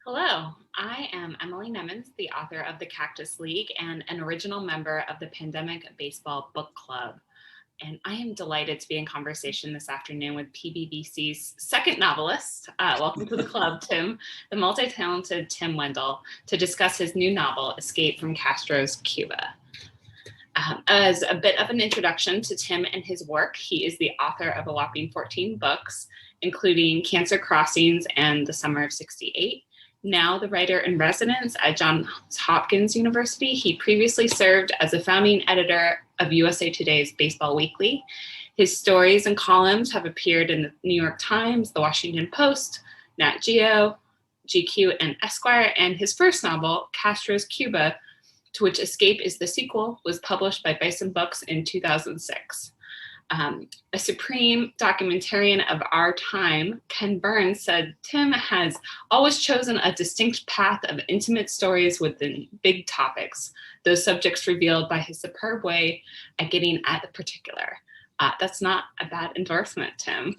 Hello, I am Emily Nemens, the author of The Cactus League and an original member of the Pandemic Baseball Book Club. And I am delighted to be in conversation this afternoon with PBBC's second novelist. Welcome to the club, Tim, the multi-talented Tim Wendel, to discuss his new novel, Escape from Castro's Cuba. As a bit of an introduction to Tim and his work, he is the author of a whopping 14 books, including Cancer Crossings and The Summer of '68. Now the writer in residence at Johns Hopkins University, he previously served as a founding editor of USA Today's Baseball Weekly. His stories and columns have appeared in the New York Times, The Washington Post, Nat Geo, GQ, and Esquire, and his first novel, Castro's Cuba, to which Escape is the sequel, was published by Bison Books in 2006. A supreme documentarian of our time, Ken Burns, said Tim has always chosen a distinct path of intimate stories within big topics, those subjects revealed by his superb way at getting at the particular. That's not a bad endorsement, Tim.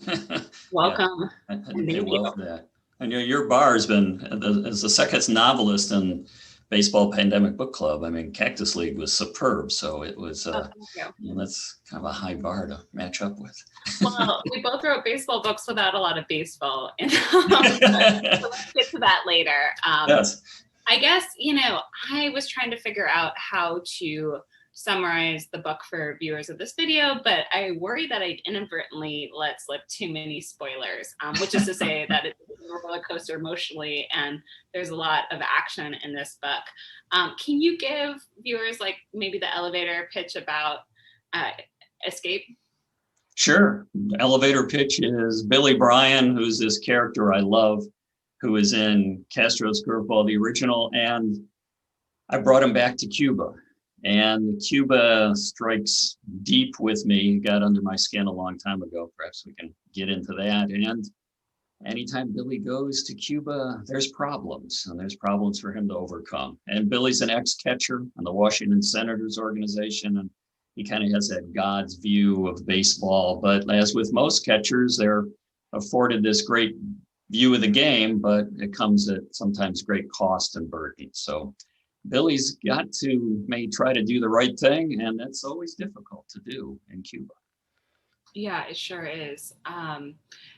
Welcome. Yeah, I love that. I know your bar has been, as the second novelist in Baseball Pandemic Book Club, I mean, Cactus League was superb. So it was, that's kind of a high bar to match up with. Well, we both wrote baseball books without a lot of baseball. So let's get to that later. Yes. I guess, I was trying to figure out how to summarize the book for viewers of this video, but I worry that I'd inadvertently let slip too many spoilers, which is to say that it's a roller coaster emotionally, and there's a lot of action in this book. Can you give viewers like maybe the elevator pitch about Escape? Sure. The elevator pitch is Billy Bryan, who's this character I love, who is in Castro's Curveball, the original, and I brought him back to Cuba. And Cuba strikes deep with me, got under my skin a long time ago. Perhaps we can get into that. And anytime Billy goes to Cuba, there's problems, and there's problems for him to overcome. And Billy's an ex-catcher on the Washington Senators organization, and he kind of has that God's view of baseball. But as with most catchers, they're afforded this great view of the game, but it comes at sometimes great cost and burden. So Billy's got to may try to do the right thing, and that's always difficult to do in Cuba. Yeah, it sure is.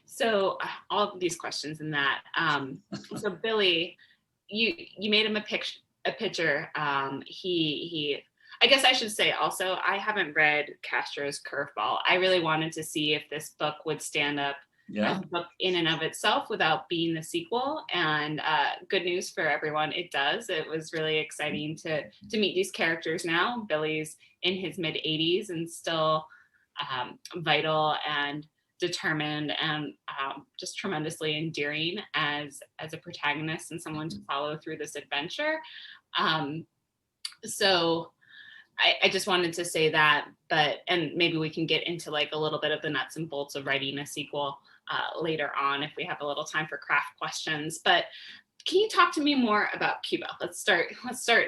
So all of these questions in that. So Billy, you made him a pitcher. He I guess I should say also, I haven't read Castro's Curveball. I really wanted to see if this book would stand up as a book in and of itself without being the sequel. And good news for everyone, it does. It was really exciting to meet these characters now. Billy's in his mid-80s and still vital and determined and just tremendously endearing as a protagonist and someone to follow through this adventure. So I just wanted to say that, and maybe we can get into like a little bit of the nuts and bolts of writing a sequel later on if we have a little time for craft questions. But can you talk to me more about Cuba? Let's start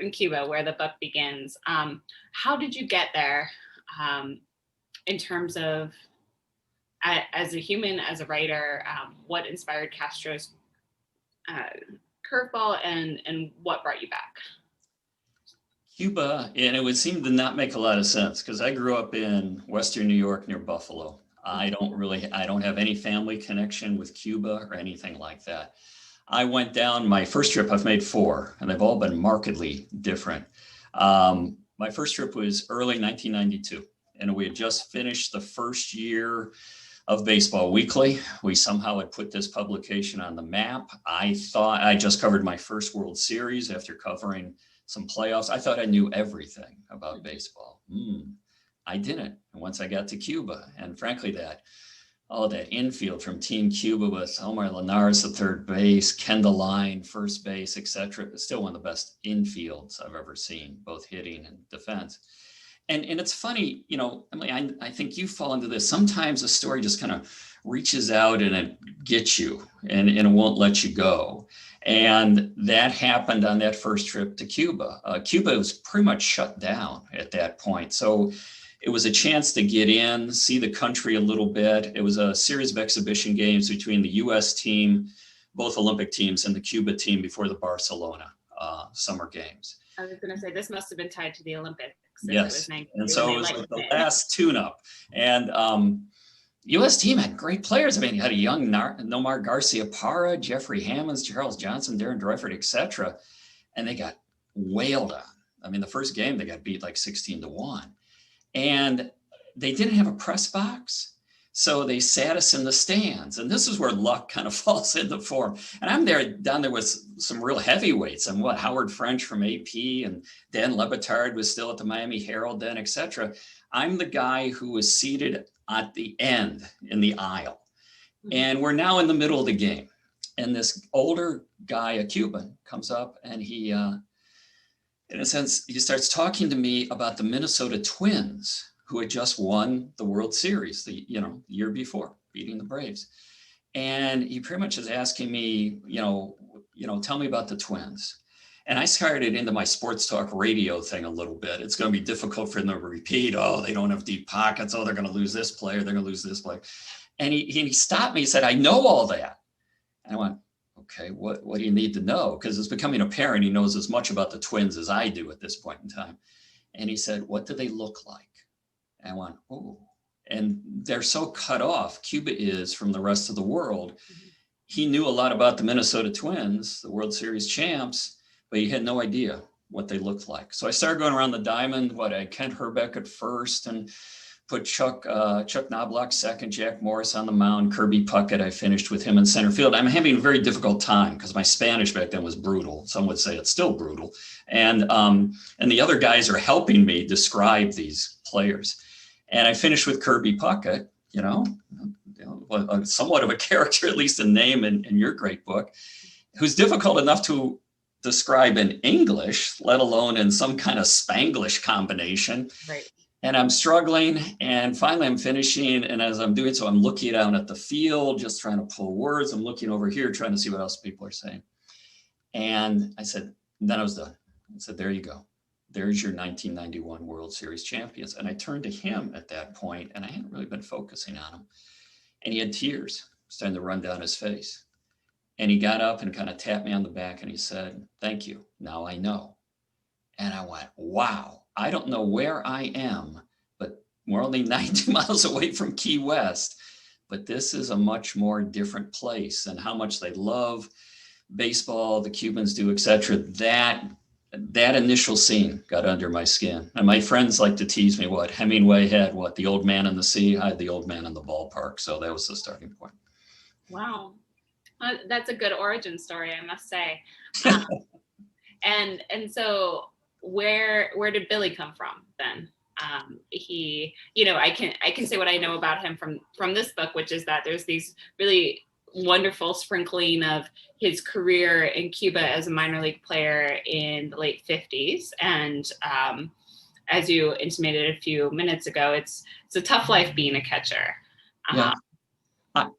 in Cuba, where the book begins. How did you get there in terms of, as a human, as a writer, what inspired Castro's Curveball and what brought you back? Cuba, and it would seem to not make a lot of sense because I grew up in Western New York near Buffalo. I don't have any family connection with Cuba or anything like that. I went down, my first trip, I've made 4, and they've all been markedly different. My first trip was early 1992, and we had just finished the first year of Baseball Weekly. We somehow had put this publication on the map. I thought I just covered my first World Series after covering some playoffs. I thought I knew everything about baseball. I didn't. And once I got to Cuba, and frankly, that infield from Team Cuba with Omar Linares at third base, Kendall Line, first base, etc., it's still one of the best infields I've ever seen, both hitting and defense. And it's funny, Emily, I think you fall into this. Sometimes a story just kind of reaches out and it gets you and it won't let you go. And that happened on that first trip to Cuba. Cuba was pretty much shut down at that point. So it was a chance to get in, see the country a little bit. It was a series of exhibition games between the US team, both Olympic teams, and the Cuba team before the Barcelona summer games. I was going to say, this must have been tied to the Olympics. Yes. And so it was like the last tune-up. And U.S. team had great players. I mean, you had a young Nomar Garcia Parra, Jeffrey Hammonds, Charles Johnson, Darren Dreifert, etc. And they got wailed on. I mean, the first game, they got beat like 16-1. And they didn't have a press box. So they sat us in the stands. And this is where luck kind of falls into form. And I'm down there with some real heavyweights. And Howard French from AP, and Dan Le Batard was still at the Miami Herald then, etc. I'm the guy who was seated at the end in the aisle. And we're now in the middle of the game. And this older guy, a Cuban, comes up, and he, in a sense, he starts talking to me about the Minnesota Twins, who had just won the World Series the year before, beating the Braves. And he pretty much is asking me, tell me about the Twins. And I started into my sports talk radio thing a little bit. It's going to be difficult for them to repeat. Oh, they don't have deep pockets. Oh, they're going to lose this player. They're going to lose this player. And he stopped me. He said, I know all that. And I went, okay, what do you need to know? Because it's becoming apparent he knows as much about the Twins as I do at this point in time. And he said, what do they look like? And I went, oh, and they're so cut off, Cuba is, from the rest of the world. He knew a lot about the Minnesota Twins, the World Series champs, but he had no idea what they looked like. So I started going around the diamond. I had Kent Herbeck at first, and put Chuck Knobloch second, Jack Morris on the mound, Kirby Puckett. I finished with him in center field. I'm having a very difficult time because my Spanish back then was brutal. Some would say it's still brutal. And the other guys are helping me describe these players. And I finished with Kirby Puckett, somewhat of a character, at least in name in your great book, who's difficult enough to describe in English, let alone in some kind of Spanglish combination. Right. And I'm struggling, and finally I'm finishing. And as I'm doing so, I'm looking down at the field, just trying to pull words. I'm looking over here, trying to see what else people are saying. And I said, then I was done. I said, there you go. There's your 1991 World Series champions. And I turned to him at that point, and I hadn't really been focusing on him. And he had tears starting to run down his face. And he got up and kind of tapped me on the back, and he said, thank you. Now I know. And I went, wow. I don't know where I am, but we're only 90 miles away from Key West. But this is a much more different place, and how much they love baseball, the Cubans do, etc. That initial scene got under my skin. And my friends like to tease me what Hemingway had, the old man in the sea. I had the old man in the ballpark. So that was the starting point. Wow. That's a good origin story, I must say. And so where did Billy come from then? He, I can say what I know about him from this book, which is that there's these really wonderful sprinkling of his career in Cuba as a minor league player in the late 50s. And as you intimated a few minutes ago, it's a tough life being a catcher. Yeah.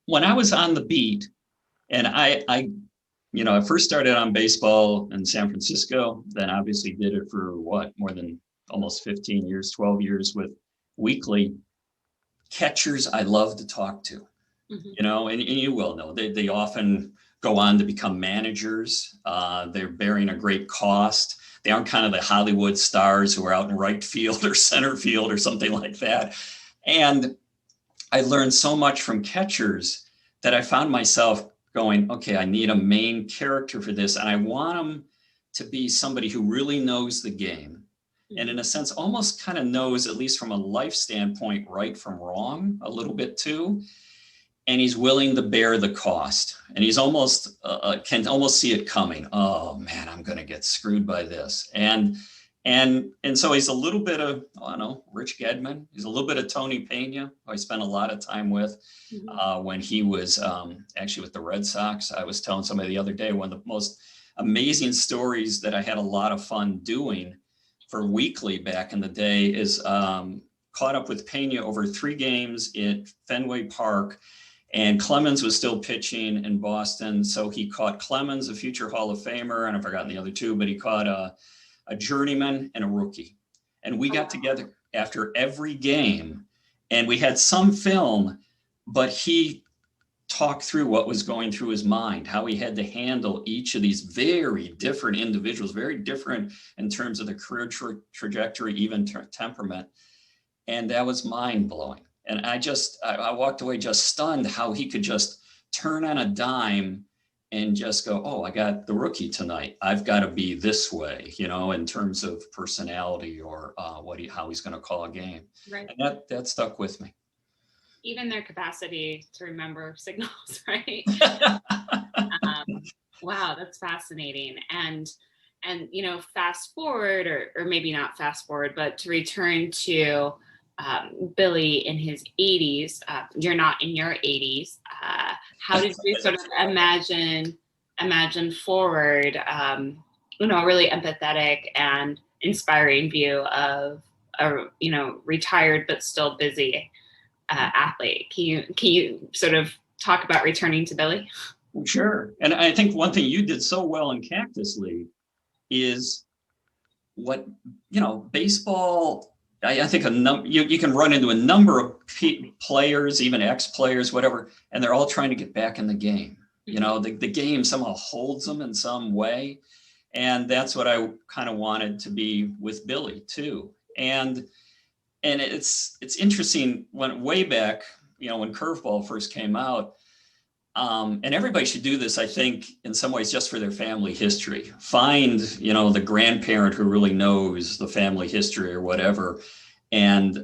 When I was on the beat, and I first started on baseball in San Francisco, then obviously did it for more than almost 15 years, 12 years with Weekly. Catchers I love to talk to, and you will know, they often go on to become managers. They're bearing a great cost. They aren't kind of the Hollywood stars who are out in right field or center field or something like that. And I learned so much from catchers that I found myself going, okay, I need a main character for this. And I want him to be somebody who really knows the game. And in a sense, almost kind of knows, at least from a life standpoint, right from wrong a little bit too. And he's willing to bear the cost. And he's almost, can almost see it coming. Oh man, I'm going to get screwed by this. And so he's a little bit of, Rich Gedman. He's a little bit of Tony Pena, who I spent a lot of time with when he was actually with the Red Sox. I was telling somebody the other day, one of the most amazing stories that I had a lot of fun doing for Weekly back in the day is caught up with Pena over 3 games at Fenway Park. And Clemens was still pitching in Boston. So he caught Clemens, a future Hall of Famer, and I've forgotten the other 2, but he caught a journeyman and a rookie. And we got together. after every game, and we had some film, but he talked through what was going through his mind, how he had to handle each of these very different individuals, very different in terms of the career trajectory, even temperament. And that was mind blowing. And I walked away just stunned how he could just turn on a dime and just go, oh, I got the rookie tonight. I've got to be this way, in terms of personality or how he's going to call a game. Right. And that stuck with me. Even their capacity to remember signals, right? Wow, that's fascinating. And fast forward, or maybe not fast forward, but to return to Billy in his 80s. You're not in your 80s. How did you sort of imagine forward, a really empathetic and inspiring view of a retired but still busy athlete? Can you sort of talk about returning to Billy? Sure. And I think one thing you did so well in Cactus League is what, baseball, I think you can run into a number of players, even ex-players, whatever, and they're all trying to get back in the game. The game somehow holds them in some way. And that's what I kind of wanted to be with Billy too. And it's interesting, when way back, when Curveball first came out, and everybody should do this, I think, in some ways, just for their family history. Find, the grandparent who really knows the family history or whatever, and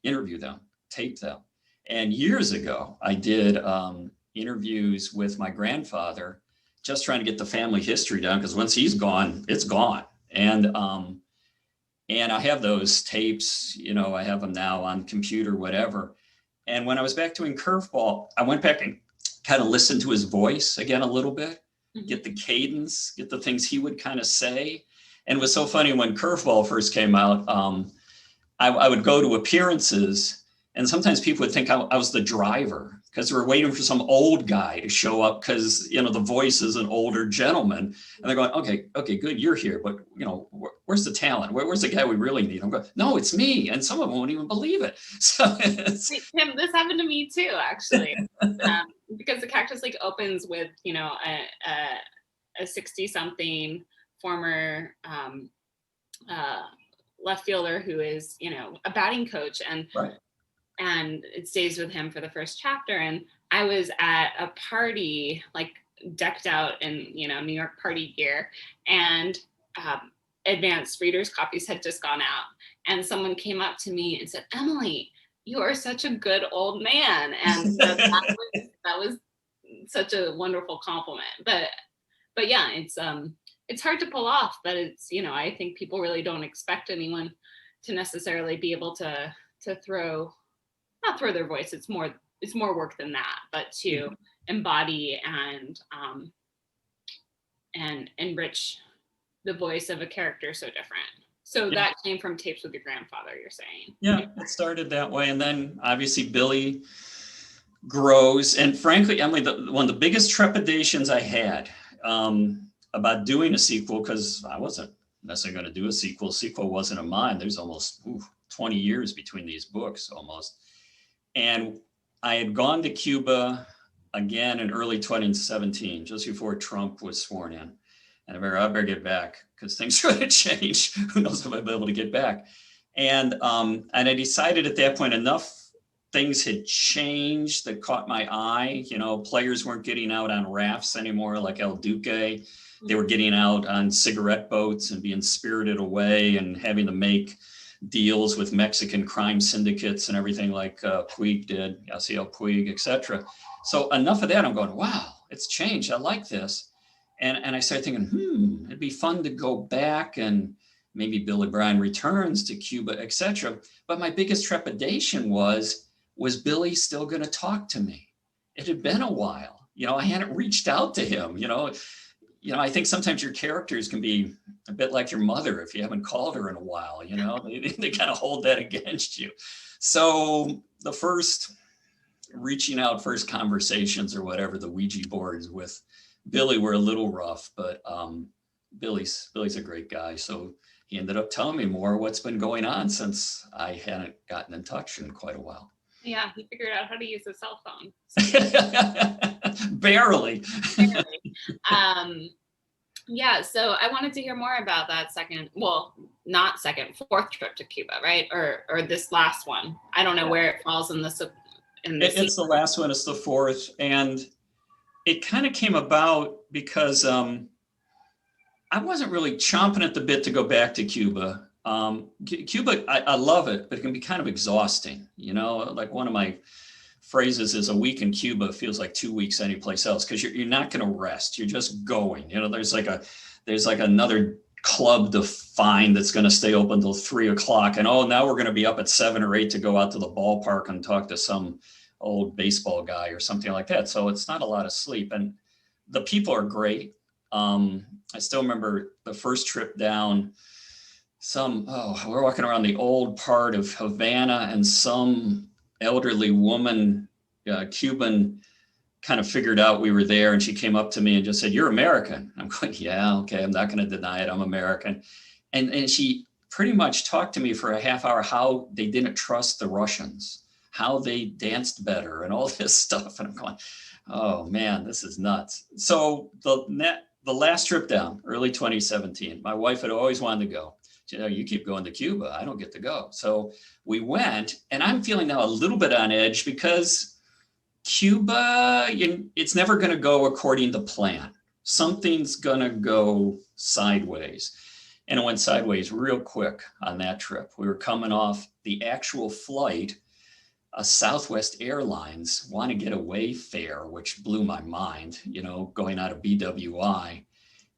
interview them, tape them. And years ago, I did interviews with my grandfather, just trying to get the family history down, because once he's gone, it's gone. And I have those tapes, I have them now on computer, whatever. And when I was back doing Curveball, I went back and kind of listened to his voice again a little bit, get the cadence, get the things he would kind of say. And it was so funny when Curveball first came out, I would go to appearances, and sometimes people would think I was the driver, because we were waiting for some old guy to show up, because the voice is an older gentleman, and they're going, okay, good, you're here, but where's the talent? Where's the guy we really need? I'm going, no, it's me, and some of them won't even believe it. So Tim, this happened to me too, actually, because the Cactus League opens with a 60-something former left fielder who is a batting coach, and right. And it stays with him for the first chapter. And I was at a party, like decked out in, New York party gear, and advanced readers' copies had just gone out. And someone came up to me and said, Emily, you are such a good old man. And so that was such a wonderful compliment. But yeah, it's hard to pull off, but it's, I think people really don't expect anyone to necessarily be able to not throw their voice. It's more work than that, but to embody and enrich the voice of a character so different. So that came from tapes with your grandfather, you're saying? Yeah, it started that way. And then obviously Billy grows. And frankly, Emily, one of the biggest trepidations I had about doing a sequel, because I wasn't necessarily going to do a sequel. Sequel wasn't in mind. There's almost 20 years between these books almost. And I had gone to Cuba again in early 2017, just before Trump was sworn in. And I better get back, because things are going to change. Who knows if I'll be able to get back. And I decided at that point, enough things had changed that caught my eye. Players weren't getting out on rafts anymore like El Duque. They were getting out on cigarette boats and being spirited away and having to make deals with Mexican crime syndicates and everything like Puig did, Yasiel Puig, etc. So enough of that, I'm going, wow, it's changed. I like this. And I started thinking, it'd be fun to go back, and maybe Billy Bryan returns to Cuba, etc. But my biggest trepidation was Billy still going to talk to me? It had been a while. I hadn't reached out to him. I think sometimes your characters can be a bit like your mother if you haven't called her in a while. They kind of hold that against you. So the first conversations or whatever, the Ouija boards with Billy were a little rough, but Billy's a great guy. So he ended up telling me more of what's been going on since I hadn't gotten in touch in quite a while. Yeah, he figured out how to use a cell phone. Barely. Yeah, so I wanted to hear more about that fourth trip to Cuba, right? Or this last one. I don't know where it falls in this. It's the last one. It's the fourth, and it kind of came about because I wasn't really chomping at the bit to go back to Cuba. Cuba, I love it, but it can be kind of exhausting. You know, like one of my phrases is, a week in Cuba feels like 2 weeks anyplace else, because you're not going to rest. You're just going. You know, there's like another club to find that's going to stay open until 3 o'clock, and now we're going to be up at 7 or 8 to go out to the ballpark and talk to some old baseball guy or something like that. So it's not a lot of sleep, and the people are great. I still remember the first trip down. We're walking around the old part of Havana, and some elderly woman, Cuban, kind of figured out we were there, and she came up to me and just said, "You're American." I'm going, "Yeah, okay, I'm not going to deny it. I'm American." And she pretty much talked to me for a half hour how they didn't trust the Russians, how they danced better, and all this stuff. And I'm going, "Oh man, this is nuts." So the last trip down, early 2017, my wife had always wanted to go. You know, "You keep going to Cuba, I don't get to go." So we went, and I'm feeling now a little bit on edge, because Cuba, it's never going to go according to plan. Something's going to go sideways. And it went sideways real quick on that trip. We were coming off the actual flight. Southwest Airlines want to get away fare, which blew my mind, you know, going out of BWI.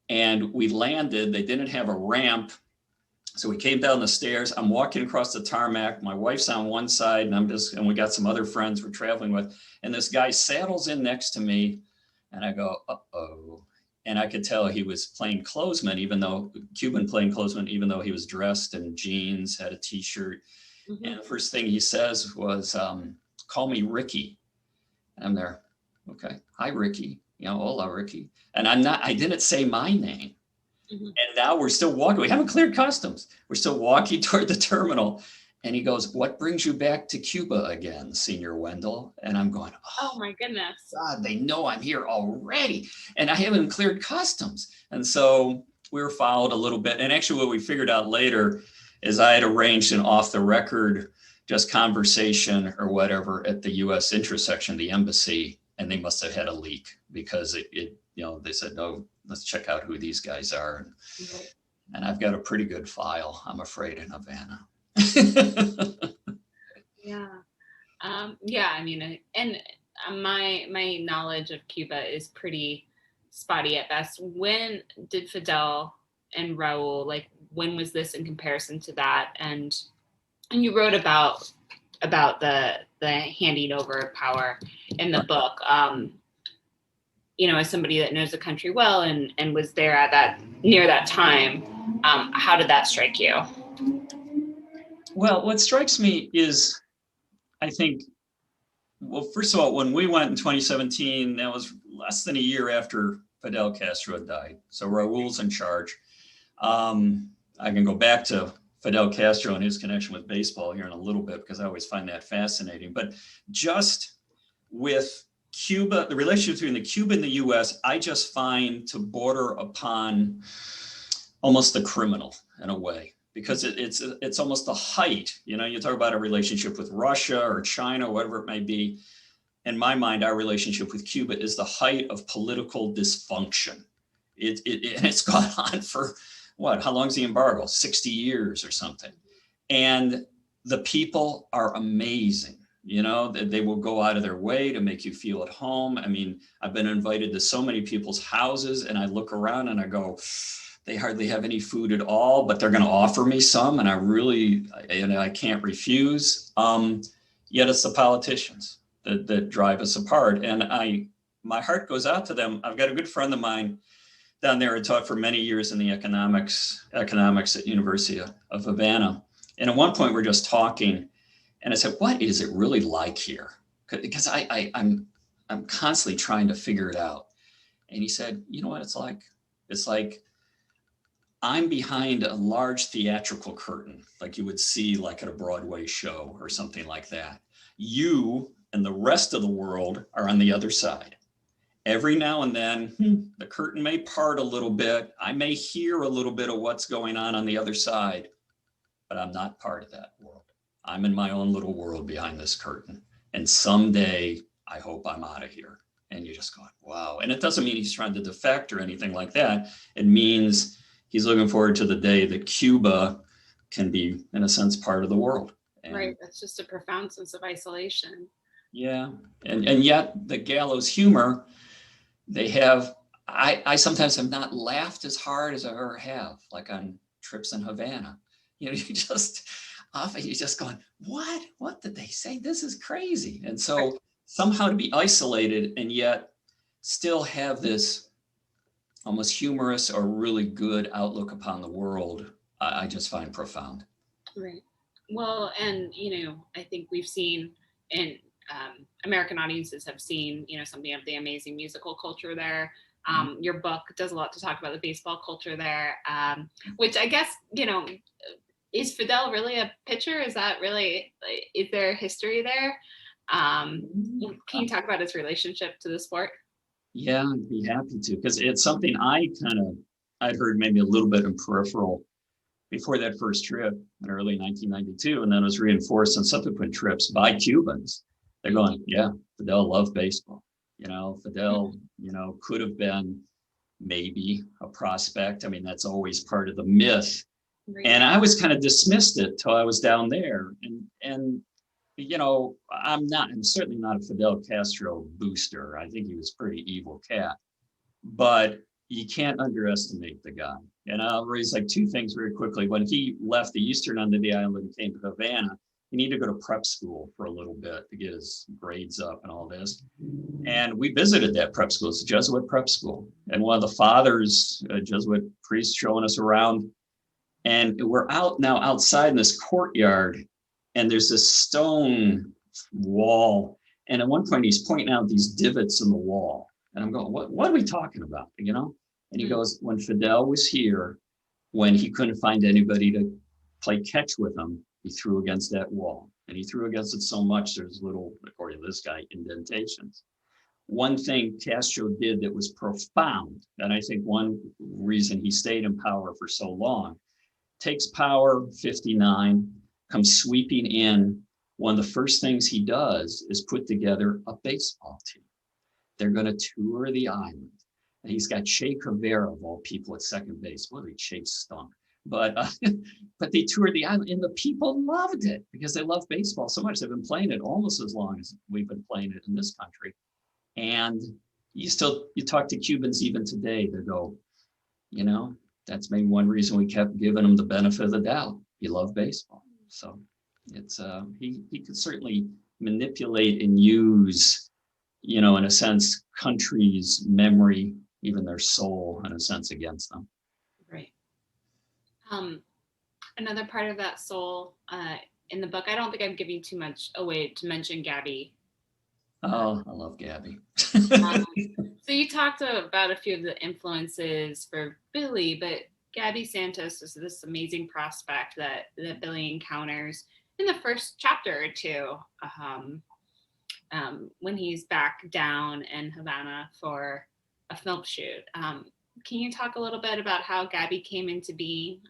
And we landed, they didn't have a ramp. So we came down the stairs. I'm walking across the tarmac. My wife's on one side, and we got some other friends we're traveling with. And this guy saddles in next to me, and I go, "Uh-oh." And I could tell he was plainclothesman, Cuban plainclothesman, even though he was dressed in jeans, had a t-shirt. Mm-hmm. And the first thing he says was, "Call me Ricky." And I'm there. "Okay. Hi, Ricky. Hola, Ricky." And I didn't say my name. Mm-hmm. And now we're still walking. We haven't cleared customs. We're still walking toward the terminal. And he goes, "What brings you back to Cuba again, Senior Wendel?" And I'm going, "Oh my goodness. God, they know I'm here already. And I haven't cleared customs." And so we were followed a little bit. And actually what we figured out later is I had arranged an off the record, just conversation or whatever at the US intersection, the embassy, and they must have had a leak, because they said, "No, let's check out who these guys are." Okay. And I've got a pretty good file, I'm afraid, in Havana. Yeah. I mean, and my knowledge of Cuba is pretty spotty at best. When did Fidel and Raul, when was this in comparison to that? And you wrote about the handing over of power in the book. As somebody that knows the country well and was there near that time, how did that strike you? Well, what strikes me is, I think, first of all, when we went in 2017, that was less than a year after Fidel Castro had died. So Raul's in charge. I can go back to Fidel Castro and his connection with baseball here in a little bit, because I always find that fascinating. But just with Cuba, the relationship between the Cuba and the US, I just find to border upon almost the criminal in a way, because it's almost the height. You talk about a relationship with Russia or China, whatever it may be. In my mind, our relationship with Cuba is the height of political dysfunction. It's gone on for how long's the embargo? 60 years or something. And the people are amazing. They will go out of their way to make you feel at home. I mean, I've been invited to so many people's houses, and I look around and I go, they hardly have any food at all, but they're going to offer me some. And I can't refuse. Yet it's the politicians that drive us apart. And my heart goes out to them. I've got a good friend of mine down there who taught for many years in the economics at University of Havana. And at one point we're just talking, and I said, "What is it really like here?" Because I'm constantly trying to figure it out. And he said, "You know what it's like? It's like I'm behind a large theatrical curtain, like you would see like at a Broadway show or something like that. You and the rest of the world are on the other side. Every now and then, the curtain may part a little bit. I may hear a little bit of what's going on the other side, but I'm not part of that world. I'm in my own little world behind this curtain. And someday, I hope I'm out of here. And you're just going, wow. And it doesn't mean he's trying to defect or anything like that. It means he's looking forward to the day that Cuba can be, in a sense, part of the world. And right. That's just a profound sense of isolation. yeah. And yet the gallows humor, they have, I sometimes have not laughed as hard as I ever have, like on trips in Havana. You know, you just often you're just going, what did they say? This is crazy. And so somehow to be isolated and yet still have this almost humorous or really good outlook upon the world, I just find profound. Right. Well, and I think we've seen in American audiences have seen, something of the amazing musical culture there. Your book does a lot to talk about the baseball culture there, which I guess, is Fidel really a pitcher? Is that really, is there history there? Can you talk about his relationship to the sport? Yeah, I'd be happy to, because it's something I'd heard maybe a little bit in peripheral before that first trip in early 1992, and then it was reinforced on subsequent trips by Cubans. They're going, yeah, Fidel loved baseball. Fidel, could have been maybe a prospect. I mean, that's always part of the myth. Right. And I was kind of dismissed it till I was down there. And I'm certainly not a Fidel Castro booster. I think he was a pretty evil cat, but you can't underestimate the guy. And I'll raise like two things very quickly. When he left the eastern end of the island and came to Havana, he needed to go to prep school for a little bit to get his grades up and all this. And we visited that prep school. It's a Jesuit prep school. And one of the fathers, a Jesuit priest, showing us around. And we're out now outside in this courtyard, and there's this stone wall. And at one point, he's pointing out these divots in the wall. And I'm going, what are we talking about? And he goes, when Fidel was here, when he couldn't find anybody to play catch with him, he threw against that wall. And he threw against it so much, there's little, according to this guy, indentations. One thing Castro did that was profound, and I think one reason he stayed in power for so long, takes power, 59, comes sweeping in. One of the first things he does is put together a baseball team. They're going to tour the island. And he's got Che Rivera, of all people, at second base. Well, Che stunk. But they toured the island, and the people loved it because they love baseball so much. They've been playing it almost as long as we've been playing it in this country. And you talk to Cubans even today, they go, that's maybe one reason we kept giving him the benefit of the doubt. He loved baseball. So it's he could certainly manipulate and use, in a sense, countries' memory, even their soul, in a sense, against them. Right. Another part of that soul in the book, I don't think I'm giving too much away to mention Gabby. Oh, I love Gabby. So you talked about a few of the influences for Billy, but Gabby Santos is this amazing prospect that Billy encounters in the first chapter or two, when he's back down in Havana for a film shoot. Can you talk a little bit about how Gabby came into being?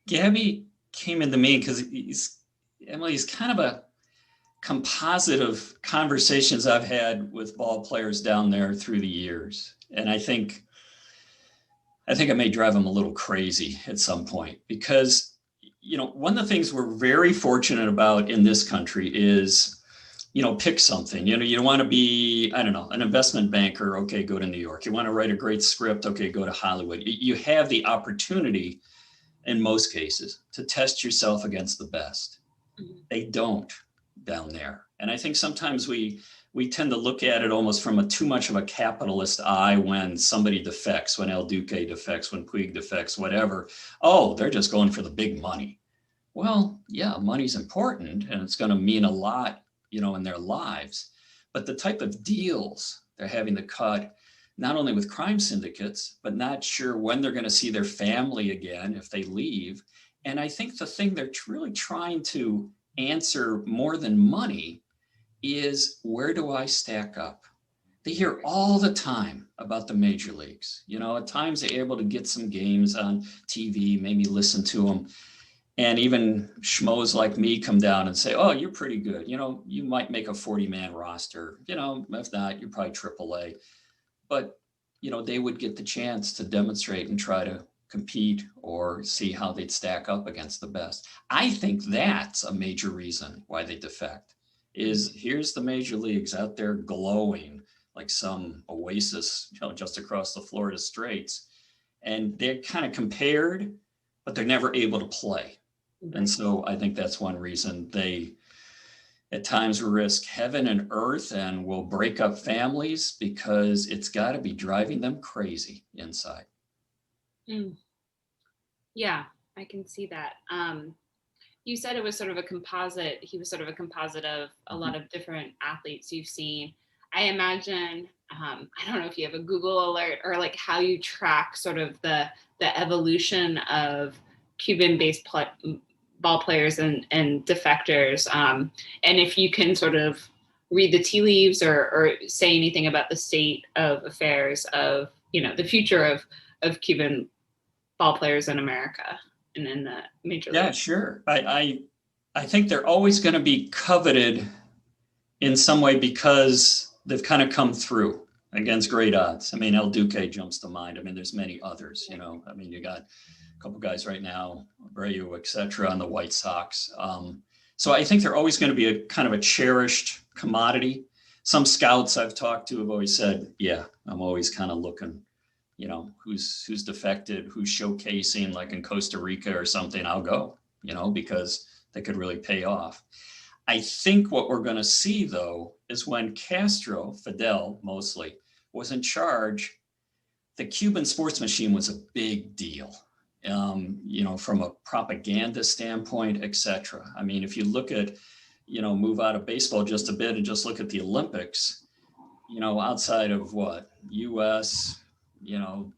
Gabby came into me because Emily's kind of a composite of conversations I've had with ball players down there through the years. And I think I may drive them a little crazy at some point because, one of the things we're very fortunate about in this country is, pick something. You want to be, I don't know, an investment banker. Okay, go to New York. You want to write a great script. Okay, go to Hollywood. You have the opportunity in most cases to test yourself against the best. Mm-hmm. They don't down there. And I think sometimes we tend to look at it almost from too much of a capitalist eye when somebody defects, when El Duque defects, when Puig defects, whatever. Oh, they're just going for the big money. Well, yeah, money's important and it's going to mean a lot, in their lives. But the type of deals they're having to cut not only with crime syndicates, but not sure when they're going to see their family again if they leave. And I think the thing they're really trying to answer more than money is, where do I stack up? They hear all the time about the major leagues. At times they're able to get some games on TV, maybe listen to them. And even schmoes like me come down and say, oh, you're pretty good. You might make a 40-man roster. If not, you're probably AAA. But, they would get the chance to demonstrate and try to compete or see how they'd stack up against the best. I think that's a major reason why they defect, is here's the major leagues out there glowing like some oasis, just across the Florida Straits. And they're kind of compared, but they're never able to play. And so I think that's one reason they at times risk heaven and earth and will break up families, because it's got to be driving them crazy inside. Yeah, I can see that. You said it was sort of a composite. He was sort of a composite of a lot of different athletes you've seen. I imagine, I don't know if you have a Google alert or like how you track sort of the evolution of Cuban ball players and defectors, and if you can sort of read the tea leaves or say anything about the state of affairs of the future of Cuban ball players in America and in the major league. Yeah, sure. I think they're always going to be coveted in some way because they've kind of come through against great odds. I mean, El Duque jumps to mind. I mean, there's many others. I mean, you got a couple guys right now, Abreu, et cetera, on the White Sox. So I think they're always going to be a kind of a cherished commodity. Some scouts I've talked to have always said, yeah, I'm always kind of looking, who's defected, who's showcasing, like in Costa Rica or something, I'll go, because they could really pay off. I think what we're going to see, though, is when Fidel mostly, was in charge, the Cuban sports machine was a big deal, from a propaganda standpoint, et cetera. I mean, if you look at, move out of baseball just a bit and just look at the Olympics, outside of what, U.S.,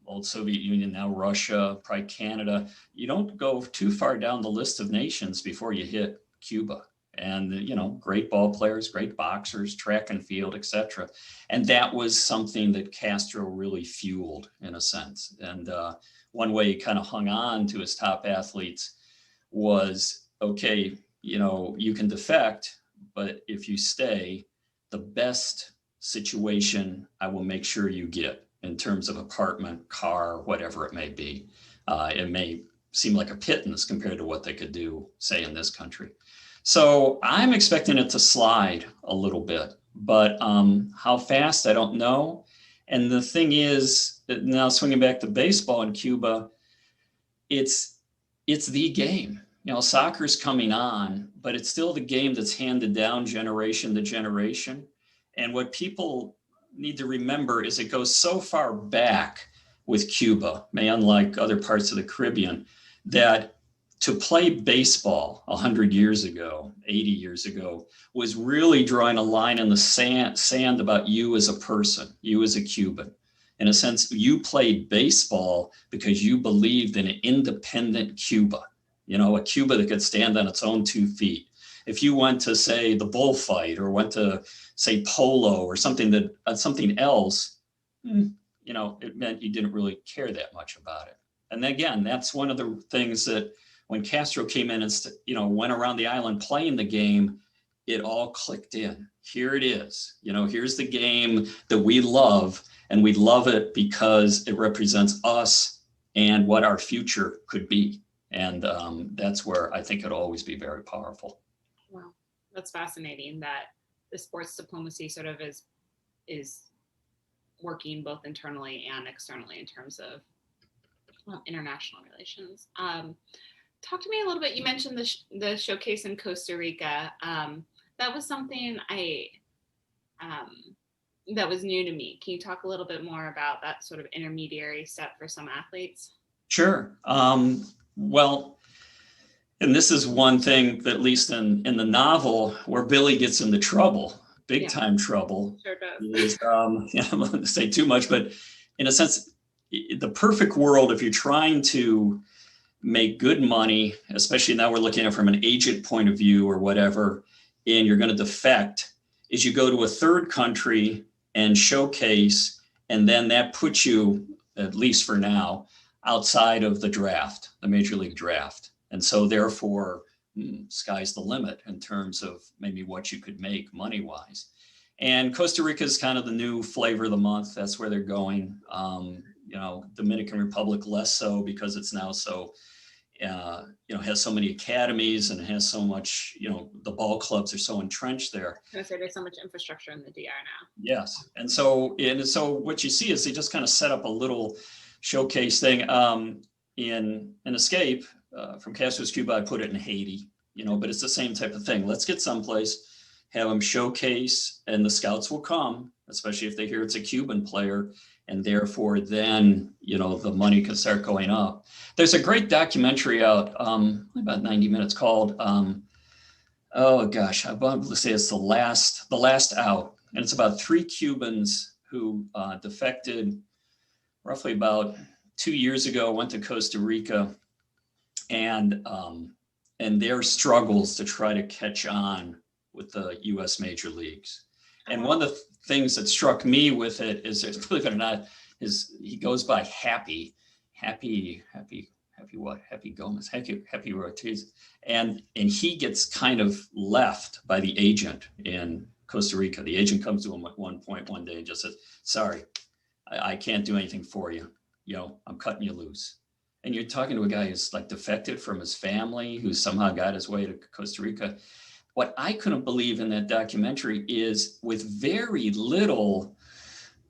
old Soviet Union, now Russia, probably Canada, you don't go too far down the list of nations before you hit Cuba. And, great ball players, great boxers, track and field, et cetera. And that was something that Castro really fueled in a sense. And one way he kind of hung on to his top athletes was, okay, you can defect, but if you stay, the best situation I will make sure you get in terms of apartment, car, whatever it may be. It may seem like a pittance compared to what they could do, say, in this country. So I'm expecting it to slide a little bit, but how fast, I don't know. And the thing is, now swinging back to baseball in Cuba, it's the game. Soccer's coming on, but it's still the game that's handed down generation to generation. And what people need to remember is it goes so far back with Cuba, unlike other parts of the Caribbean, that to play baseball 100 years ago, 80 years ago, was really drawing a line in the sand about you as a person, you as a Cuban. In a sense, you played baseball because you believed in an independent Cuba, a Cuba that could stand on its own 2 feet. If you went to, say, the bullfight or went to, say, polo or something else, it meant you didn't really care that much about it. And again, that's one of the things that when Castro came in and went around the island playing the game, it all clicked in. Here it is. Here's the game that we love, and we love it because it represents us and what our future could be. And that's where I think it'll always be very powerful. Wow, that's fascinating that the sports diplomacy sort of is working both internally and externally in terms of international relations. Talk to me a little bit. You mentioned the showcase in Costa Rica. That was something that was new to me. Can you talk a little bit more about that sort of intermediary step for some athletes? Sure. Well, and this is one thing that, at least in the novel, where Billy gets into trouble, big time trouble. Sure does. Is, yeah, I'm not going to say too much, but in a sense, the perfect world, if you're trying to make good money, especially now we're looking at it from an agent point of view or whatever, and you're going to defect, is you go to a third country and showcase, and then that puts you, at least for now, outside of the draft, the major league draft. And so therefore, sky's the limit in terms of maybe what you could make money-wise. And Costa Rica is kind of the new flavor of the month. That's where they're going. Dominican Republic less so, because it's now so, has so many academies and has so much, the ball clubs are so entrenched there. I was going to say there's so much infrastructure in the DR now. Yes. And so what you see is they just kind of set up a little showcase thing. In Escape from Castro's Cuba, I put it in Haiti, but it's the same type of thing. Let's get someplace, have them showcase, and the scouts will come, especially if they hear it's a Cuban player, and therefore then, the money can start going up. There's a great documentary out, about 90 minutes, called, oh gosh, I want to say it's The Last Out. And it's about 3 Cubans who defected roughly about 2 years ago, went to Costa Rica, and their struggles to try to catch on with the U.S. major leagues. And one of the things that struck me with it is, believe it or not, he goes by Happy Ortiz, and he gets kind of left by the agent in Costa Rica. The agent comes to him at one point one day and just says, "Sorry, I can't do anything for you. I'm cutting you loose." And you're talking to a guy who's like defected from his family, who somehow got his way to Costa Rica. What I couldn't believe in that documentary is, with very little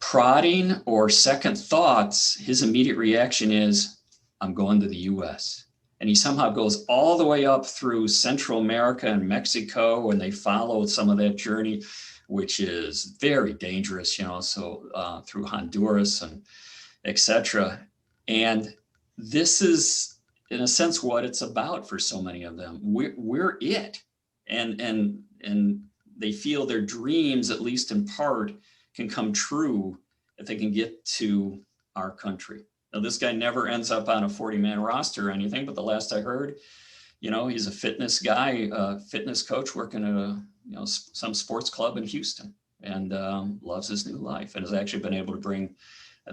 prodding or second thoughts, his immediate reaction is, "I'm going to the US." And he somehow goes all the way up through Central America and Mexico, and they follow some of that journey, which is very dangerous, so through Honduras and etc. And this is, in a sense, what it's about for so many of them. We're it. And they feel their dreams, at least in part, can come true if they can get to our country. Now, this guy never ends up on a 40-man roster or anything, but the last I heard, he's a fitness guy, fitness coach working at some sports club in Houston, and loves his new life, and has actually been able to bring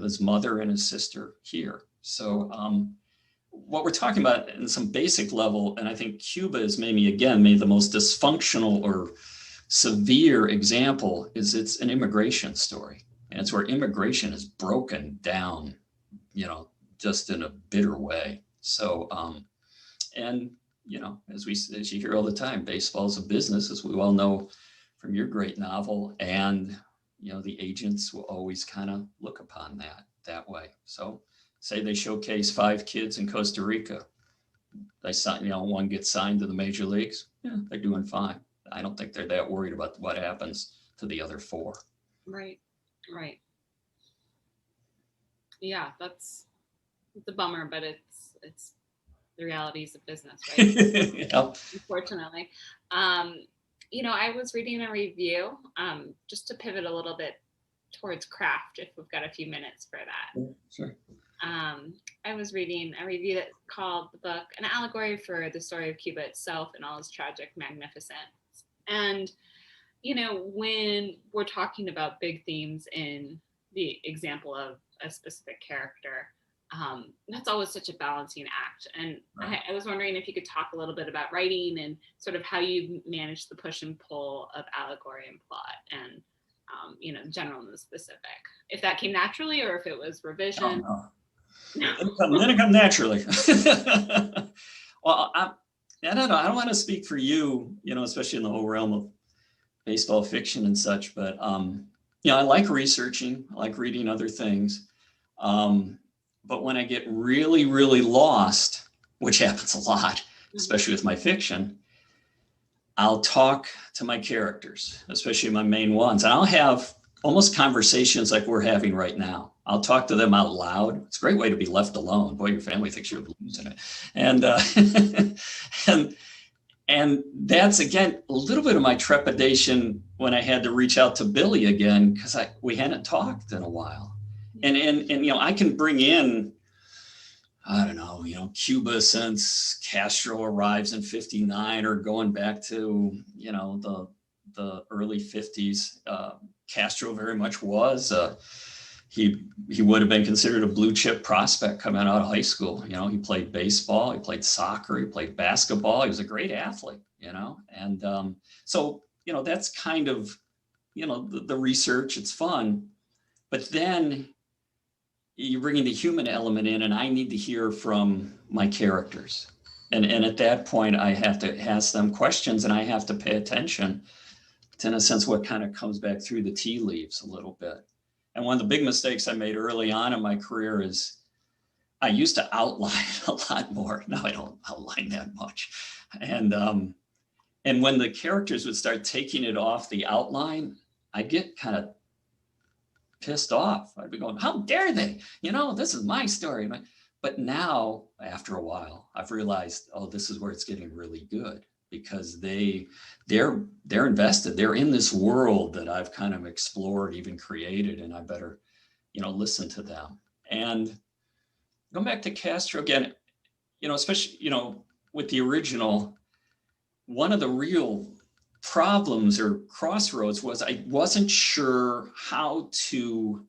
his mother and his sister here. So what we're talking about in some basic level, and I think Cuba is maybe the most dysfunctional or severe example, is it's an immigration story. And it's where immigration is broken down, just in a bitter way. So, as you hear all the time, baseball is a business, as we well know from your great novel. And, the agents will always kind of look upon that way. So, say they showcase 5 kids in Costa Rica. They sign, one gets signed to the major leagues. Yeah, they're doing fine. I don't think they're that worried about what happens to the other 4. Right. Yeah, it's a bummer, but it's the realities of business, right? Yep. Unfortunately. I was reading a review, just to pivot a little bit towards craft, if we've got a few minutes for that. Yeah, sure. I was reading a review that called the book an allegory for the story of Cuba itself and all its tragic magnificence. And, when we're talking about big themes in the example of a specific character, that's always such a balancing act. And right. I was wondering if you could talk a little bit about writing and sort of how you manage the push and pull of allegory and plot, and general and the specific, if that came naturally or if it was revision. Oh, no. It come naturally. Well, I don't know. I don't want to speak for you, especially in the whole realm of baseball fiction and such, but I like researching, I like reading other things. But when I get really, really lost, which happens a lot, especially with my fiction, I'll talk to my characters, especially my main ones, and I'll have almost conversations like we're having right now. I'll talk to them out loud. It's a great way to be left alone. Boy, your family thinks you're losing it. And And that's, again, a little bit of my trepidation when I had to reach out to Billy again, because we hadn't talked in a while. And I can bring in, I don't know, Cuba since Castro arrives in 59, or going back to, the early 50s. Castro very much was, he would have been considered a blue chip prospect coming out of high school. He played baseball, he played soccer, he played basketball. He was a great athlete, and so, that's kind of, the research. It's fun. But then you bring in the human element in, and I need to hear from my characters. And at that point, I have to ask them questions, and I have to pay attention to, in a sense, what kind of comes back through the tea leaves a little bit. And one of the big mistakes I made early on in my career is I used to outline a lot more. Now I don't outline that much. And when the characters would start taking it off the outline, I'd get kind of pissed off. I'd be going, how dare they? This is my story. But now, after a while, I've realized, oh, this is where it's getting really good, because they're invested. They're in this world that I've kind of explored, even created, and I better, listen to them. And going back to Castro again, especially, with the original, one of the real problems or crossroads was I wasn't sure how to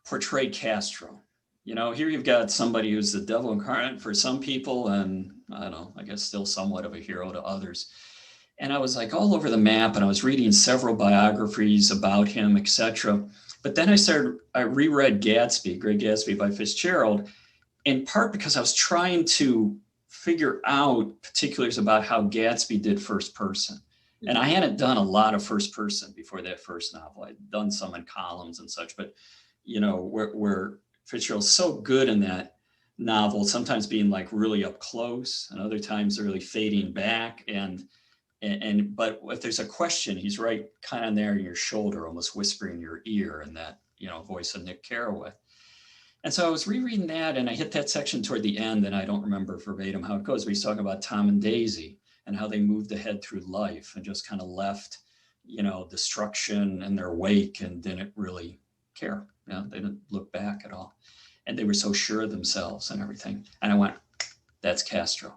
portray Castro. Here you've got somebody who's the devil incarnate for some people, and I don't know, I guess still somewhat of a hero to others. And I was like all over the map, and I was reading several biographies about him, etc. But then I reread Gatsby, Great Gatsby by Fitzgerald, in part because I was trying to figure out particulars about how Gatsby did first person. And I hadn't done a lot of first person before that first novel. I'd done some in columns and such, but where Fitzgerald's so good in that novel, sometimes being like really up close, and other times really fading back. But if there's a question, he's right kind of there in your shoulder, almost whispering in your ear, in that, voice of Nick Carraway. And so I was rereading that, and I hit that section toward the end, and I don't remember verbatim how it goes, but he's talking about Tom and Daisy and how they moved ahead through life and just kind of left, destruction in their wake and didn't really care. They didn't look back at all. And they were so sure of themselves and everything. And I went, that's Castro.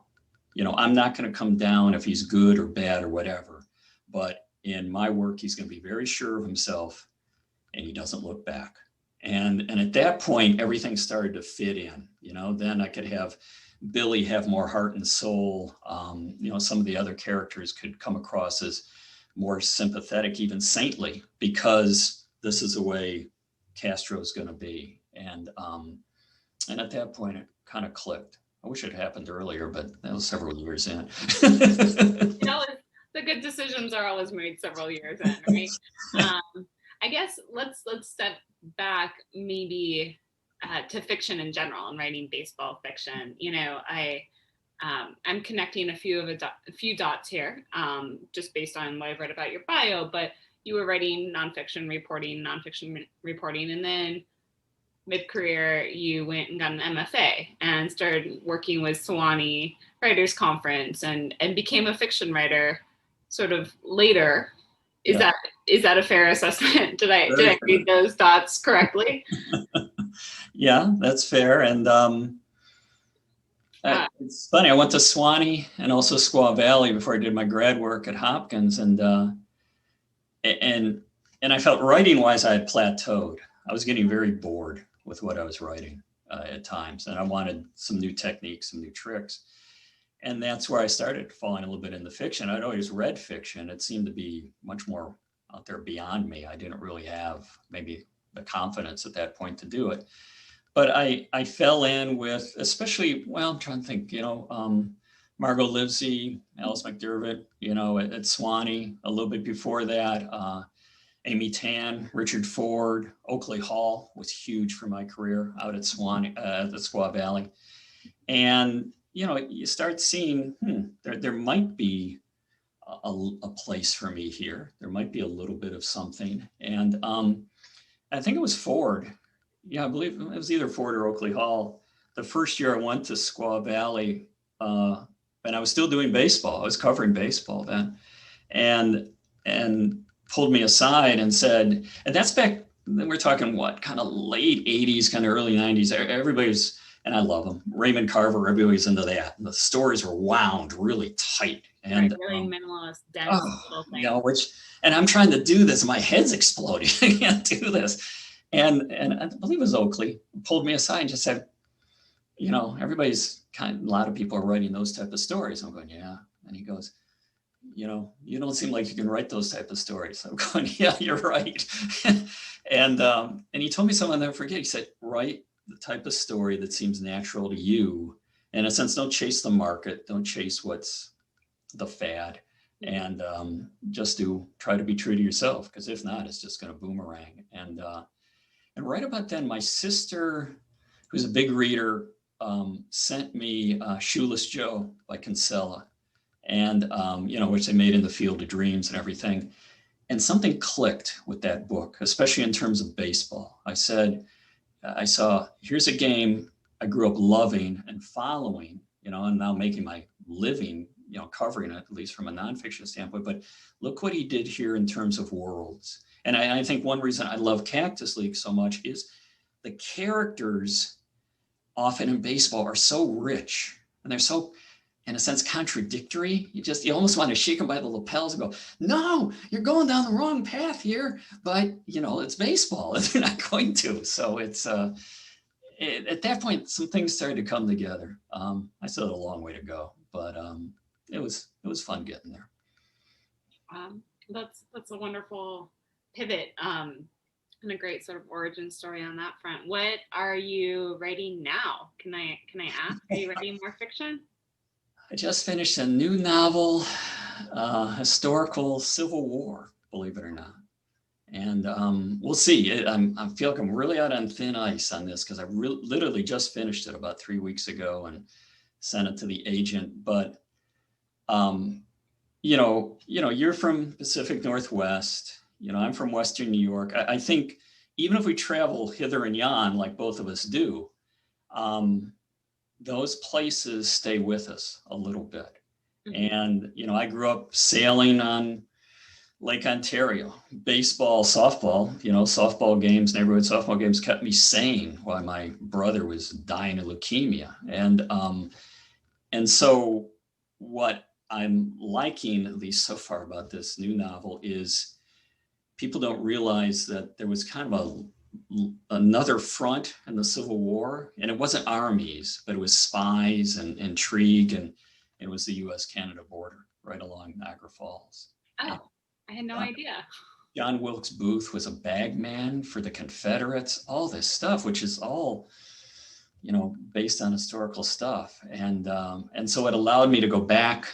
I'm not going to come down if he's good or bad or whatever, but in my work, he's going to be very sure of himself, and he doesn't look back. And at that point, everything started to fit in. Then I could have Billy have more heart and soul. Some of the other characters could come across as more sympathetic, even saintly, because this is the way Castro's going to be. And at that point, it kind of clicked. I wish it happened earlier, but that was several years in. The good decisions are always made several years in, right? I guess let's step back maybe to fiction in general and writing baseball fiction. I'm connecting a few dots here, just based on what I've read about your bio. But you were writing nonfiction reporting, and then mid-career you went and got an MFA and started working with Sewanee Writers Conference and became a fiction writer sort of later. Is that a fair assessment? Did I read those dots correctly? Yeah, that's fair. And it's funny, I went to Sewanee and also Squaw Valley before I did my grad work at Hopkins, and I felt writing-wise I had plateaued. I was getting very bored with what I was writing at times, and I wanted some new techniques, some new tricks. And that's where I started falling a little bit into fiction. I'd always read fiction. It seemed to be much more out there beyond me. I didn't really have maybe the confidence at that point to do it. But I fell in with, especially, I'm trying to think, Margot Livesey, Alice McDermott, at Sewanee, a little bit before that, Amy Tan, Richard Ford, Oakley Hall was huge for my career out at Sewanee, the Squaw Valley. And, you start seeing, there might be a place for me here. There might be a little bit of something. And I think it was Ford. Yeah, I believe it was either Ford or Oakley Hall. The first year I went to Squaw Valley, and I was still doing baseball. I was covering baseball then, and and pulled me aside and said, and that's back then we're talking what kind of late 80s, kind of early 90s. Everybody's, and I love them. Raymond Carver, everybody's into that. And the stories were wound really tight. And really minimalist, dense little thing. you know, and I'm trying to do this, my head's exploding. I can't do this. And I believe it was Oakley pulled me aside and just said, you know, everybody's a lot of people are writing those type of stories. I'm going, yeah. And he goes, you know, you don't seem like you can write those type of stories. I'm going, yeah, you're right. and he told me something I'll never forget. He said, write the type of story that seems natural to you. In a sense, don't chase the market, don't chase what's the fad, and just try to be true to yourself, because if not, it's just going to boomerang. And right about then, my sister, who's a big reader, sent me Shoeless Joe by Kinsella, and you know, which they made in the Field of Dreams and everything. And something clicked with that book, especially in terms of baseball. I saw, here's a game I grew up loving and following, you know, and now making my living, you know, covering it, at least from a nonfiction standpoint. But look what he did here in terms of worlds. And I think one reason I love Cactus League so much is the characters often in baseball are so rich, and they're so, in a sense, contradictory. You almost want to shake them by the lapels and go, no, you're going down the wrong path here. But, you know, it's baseball and they're not going to. So it's, at that point, some things started to come together. I still had a long way to go, but it was fun getting there. That's a wonderful pivot and a great sort of origin story on that front. What are you writing now? Can I ask? Are you writing more fiction? I just finished a new novel, historical Civil War, believe it or not. And we'll see. I feel like I'm really out on thin ice on this, because I literally just finished it about 3 weeks ago and sent it to the agent. But you know, you're from Pacific Northwest. You know, I'm from Western New York. I think even if we travel hither and yon, like both of us do, those places stay with us a little bit. Mm-hmm. And, you know, I grew up sailing on Lake Ontario, baseball, softball, you know, softball games, neighborhood softball games kept me sane while my brother was dying of leukemia. And so what I'm liking, at least so far, about this new novel is people don't realize that there was kind of another front in the Civil War, and it wasn't armies, but it was spies and intrigue, and it was the U.S.-Canada border right along Niagara Falls. Oh, I had no idea. John Wilkes Booth was a bagman for the Confederates, all this stuff, which is all, you know, based on historical stuff. And so it allowed me to go back,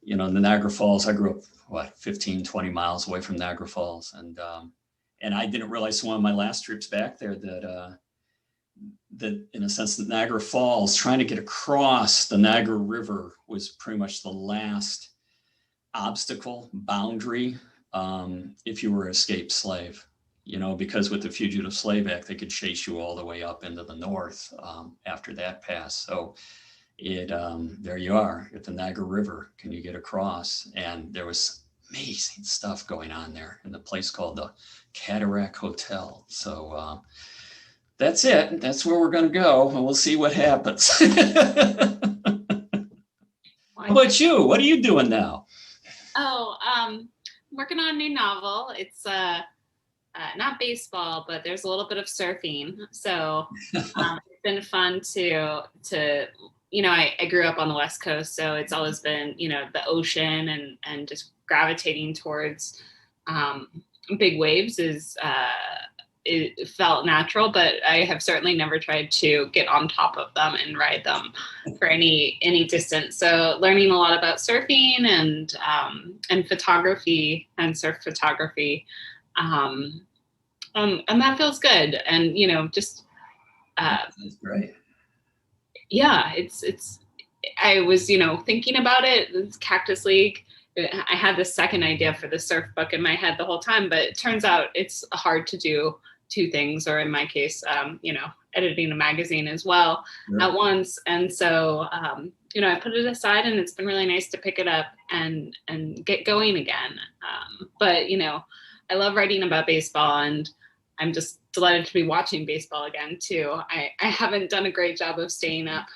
you know, in the Niagara Falls. I grew up, 15, 20 miles away from Niagara Falls. And I didn't realize one of my last trips back there that in a sense, the Niagara Falls, trying to get across the Niagara River was pretty much the last obstacle, boundary, if you were an escaped slave, you know, because with the Fugitive Slave Act, they could chase you all the way up into the north after that passed. So there you are at the Niagara River. Can you get across? And there was amazing stuff going on there in the place called the Cataract Hotel. So that's it. That's where we're going to go, and we'll see what happens. How about you? What are you doing now? Oh, working on a new novel. It's not baseball, but there's a little bit of surfing. So it's been fun to you know, I grew up on the West Coast, so it's always been, you know, the ocean and just gravitating towards big waves it felt natural, but I have certainly never tried to get on top of them and ride them for any distance. So learning a lot about surfing and photography and surf photography. And that feels good. And, you know, just, that's great. Yeah, I was, you know, thinking about it, it's Cactus League. I had the second idea for the surf book in my head the whole time, but it turns out it's hard to do two things, or in my case, editing a magazine as well at once. And so, I put it aside, and it's been really nice to pick it up and get going again. But I love writing about baseball, and I'm just delighted to be watching baseball again too. I haven't done a great job of staying up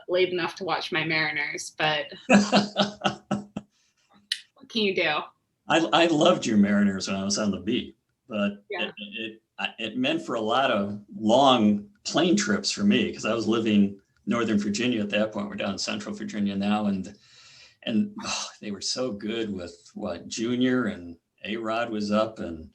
late enough to watch my Mariners, but what can you do? I loved your Mariners when I was on the beat, but Yeah. it meant for a lot of long plane trips for me, because I was living Northern Virginia at that point. We're down in Central Virginia now, and they were so good with what Junior and A-Rod was up, and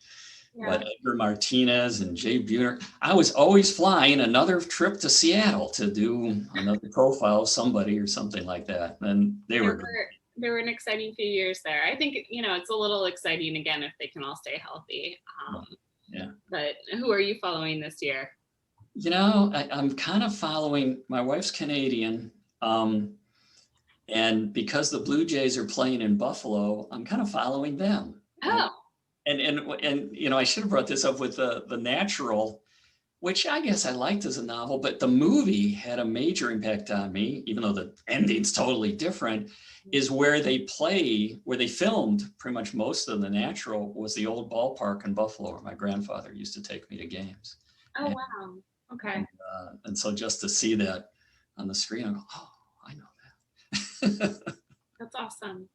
what Edgar Martinez and Jay Buhner. I was always flying another trip to Seattle to do another profile of somebody or something like that, and they were great. There were an exciting few years there. I think it's a little exciting again if they can all stay healthy. Yeah. But who are you following this year? I'm kind of following, my wife's Canadian. And because the Blue Jays are playing in Buffalo, I'm kind of following them. Oh. And I should have brought this up with the Natural, which I guess I liked as a novel, but the movie had a major impact on me, even though the ending's totally different, is where they filmed pretty much most of The Natural was the old ballpark in Buffalo where my grandfather used to take me to games. Oh, wow. Okay. And so just to see that on the screen, I go, oh, I know that. That's awesome.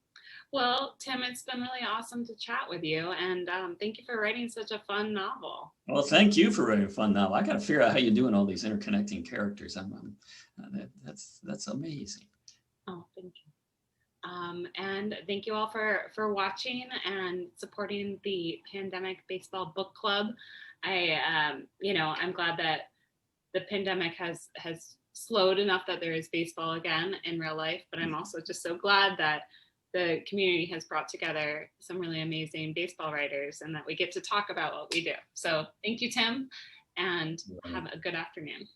Well, Tim, it's been really awesome to chat with you, and thank you for writing such a fun novel. Well, thank you for writing a fun novel. I got to figure out how you're doing all these interconnecting characters. That's amazing. Oh, thank you. And thank you all for watching and supporting the Pandemic Baseball Book Club. I'm glad that the pandemic has slowed enough that there is baseball again in real life, but I'm also just so glad that the community has brought together some really amazing baseball writers and that we get to talk about what we do. So thank you, Tim, and have a good afternoon.